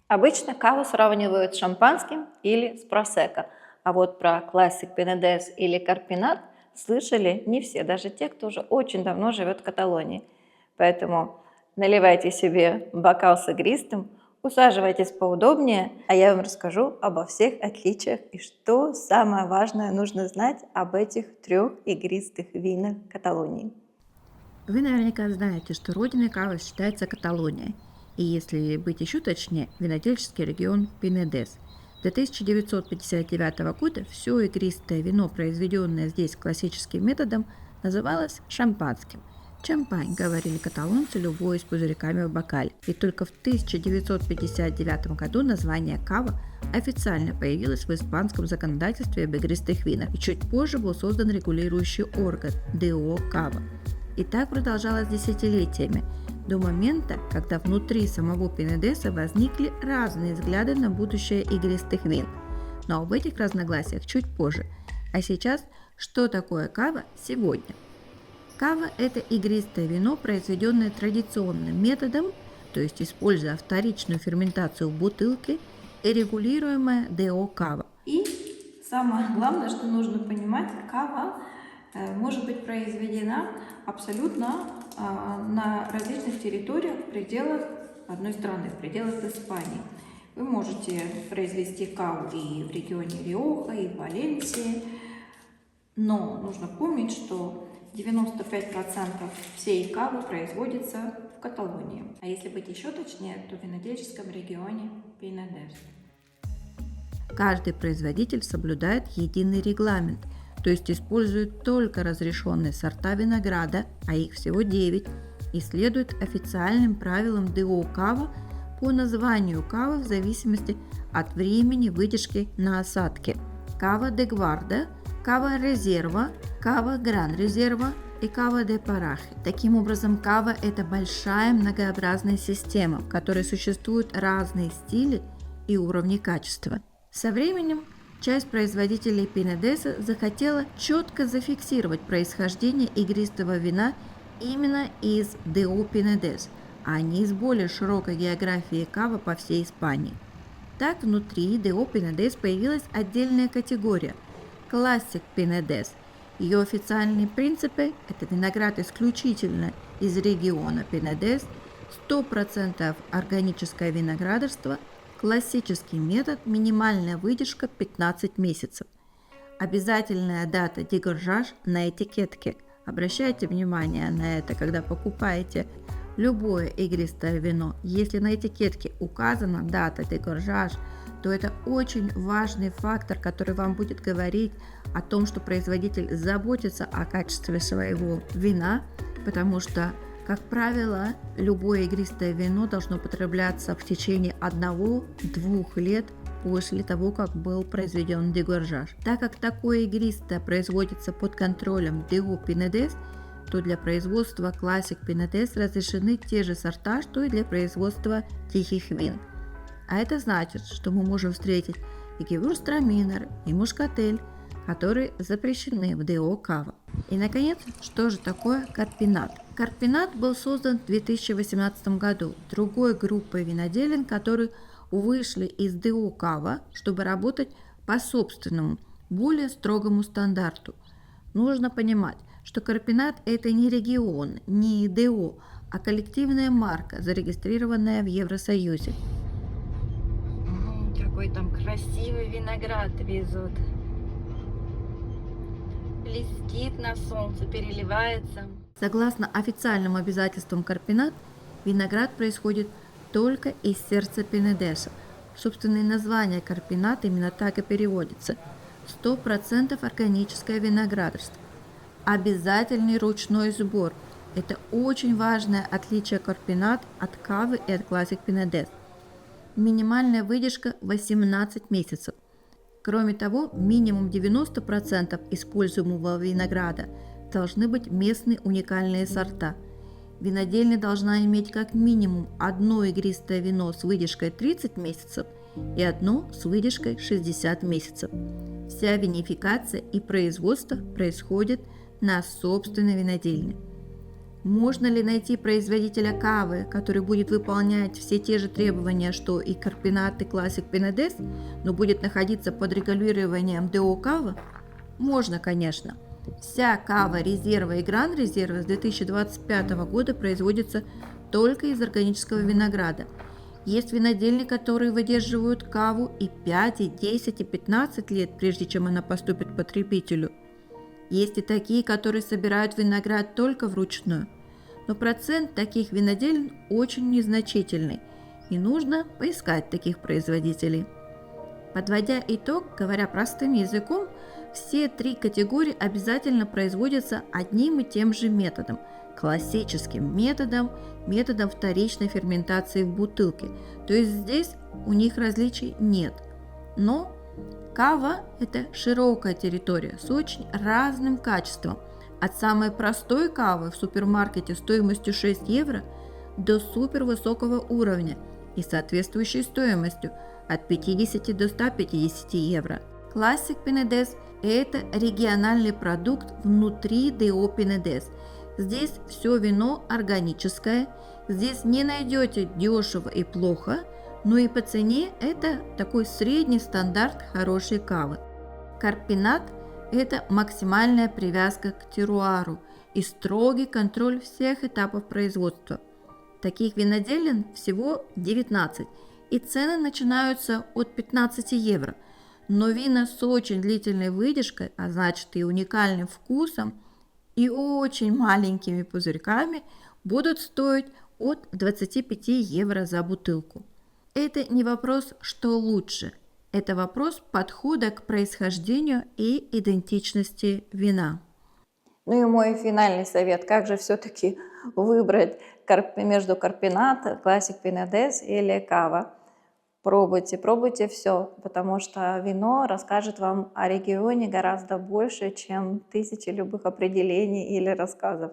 Обычно каву сравнивают с шампанским или с просекко, а вот про классик пенедес или карпинат слышали не все, даже те, кто уже очень давно живет в Каталонии. Поэтому наливайте себе бокал с игристым, усаживайтесь поудобнее, а я вам расскажу обо всех отличиях и что самое важное нужно знать об этих трех игристых винах Каталонии. Вы наверняка знаете, что родиной кавы считается Каталония, и если быть еще точнее, винодельческий регион Пинедес. До 1959 года все игристое вино, произведенное здесь классическим методом, называлось шампанским. Чампань, говорили каталонцы, любой с пузырьками в бокале. И только в 1959 году название кава официально появилось в испанском законодательстве об игристых винах, и чуть позже был создан регулирующий орган – ДО Кава. И так продолжалось десятилетиями, до момента, когда внутри самого Пенедеса возникли разные взгляды на будущее игристых вин. Но об этих разногласиях чуть позже. А сейчас, что такое кава сегодня? Кава – это игристое вино, произведенное традиционным методом, то есть используя вторичную ферментацию в бутылке и регулируемое ДО кава. И самое главное, что нужно понимать, кава может быть произведена абсолютно на различных территориях в пределах одной страны, в пределах Испании. Вы можете произвести каву и в регионе Риоха, и в Валенсии, но нужно помнить, что 95% всей кавы производится в Каталонии. А если быть еще точнее, то в винодельческом регионе Пинедес. Каждый производитель соблюдает единый регламент, то есть использует только разрешенные сорта винограда, а их всего 9, и следует официальным правилам ДО Кава по названию кавы в зависимости от времени выдержки на осадке. Кава де Гварда, кава резерва, кава гран резерва и кава де парахи. Таким образом, кава – это большая многообразная система, в которой существуют разные стили и уровни качества. Со временем часть производителей Пинедеса захотела четко зафиксировать происхождение игристого вина именно из ДО Пинедес, а не из более широкой географии кава по всей Испании. Так, внутри ДО Пинедес появилась отдельная категория – Classic Пинедес. Ее официальные принципы – это виноград исключительно из региона Пинедес, 100% органическое виноградарство, классический метод, минимальная выдержка 15 месяцев. Обязательная дата дегоржаж на этикетке. Обращайте внимание на это, когда покупаете любое игристое вино. Если на этикетке указана дата дегоржаж, то это очень важный фактор, который вам будет говорить о том, что производитель заботится о качестве своего вина, потому что, как правило, любое игристое вино должно потребляться в течение 1-2 лет после того, как был произведен дегоржаж. Так как такое игристое производится под контролем ДО Пинедес, то для производства Classic Пинедес разрешены те же сорта, что и для производства тихих вин. А это значит, что мы можем встретить и Gewürztraminer, и Мушкатель, которые запрещены в ДО Кава. И, наконец, что же такое карпинат? Карпинат был создан в 2018 году другой группой виноделин, которые вышли из ДО Кава, чтобы работать по собственному, более строгому стандарту. Нужно понимать, что карпинат – это не регион, не ДО, а коллективная марка, зарегистрированная в Евросоюзе. Какой там красивый виноград везут. Блестит на солнце, переливается. Согласно официальным обязательствам карпинат, виноград происходит только из сердца Пинедеса. Собственное название карпинат именно так и переводится. 100% органическое виноградарство. Обязательный ручной сбор. Это очень важное отличие карпинат от кавы и от Classic Пинедес. Минимальная выдержка 18 месяцев. Кроме того, минимум 90% используемого винограда должны быть местные уникальные сорта. Винодельня должна иметь как минимум одно игристое вино с выдержкой 30 месяцев и одно с выдержкой 60 месяцев. Вся винификация и производство происходит на собственной винодельне. Можно ли найти производителя кавы, который будет выполнять все те же требования, что и Карпинат и Classic Penedès, но будет находиться под регулированием ДО Кава? Можно, конечно. Вся кава резерва и гран резерва с 2025 года производится только из органического винограда. Есть винодельни, которые выдерживают каву и 5, и 10, и 15 лет, прежде чем она поступит к потребителю. Есть и такие, которые собирают виноград только вручную. Но процент таких винодельн очень незначительный, и нужно поискать таких производителей. Подводя итог, говоря простым языком, все три категории обязательно производятся одним и тем же методом – классическим методом, методом вторичной ферментации в бутылке. То есть здесь у них различий нет. Но кава – это широкая территория с очень разным качеством. От самой простой кавы в супермаркете стоимостью 6 евро до супервысокого уровня и соответствующей стоимостью от 50 до 150 евро. Classic Penedès – это региональный продукт внутри ДО Penedès. Здесь все вино органическое, здесь не найдете дешево и плохо, но и по цене это такой средний стандарт хорошей кавы. Карпинат – это максимальная привязка к теруару и строгий контроль всех этапов производства. Таких виноделин всего 19, и цены начинаются от 15 евро. Но вина с очень длительной выдержкой, а значит и уникальным вкусом, и очень маленькими пузырьками будут стоить от 25 евро за бутылку. Это не вопрос, что лучше, это вопрос подхода к происхождению и идентичности вина. Ну и мой финальный совет, как же все-таки выбрать между Карпинат, Classic Penedès или кава. Пробуйте все, потому что вино расскажет вам о регионе гораздо больше, чем тысячи любых определений или рассказов.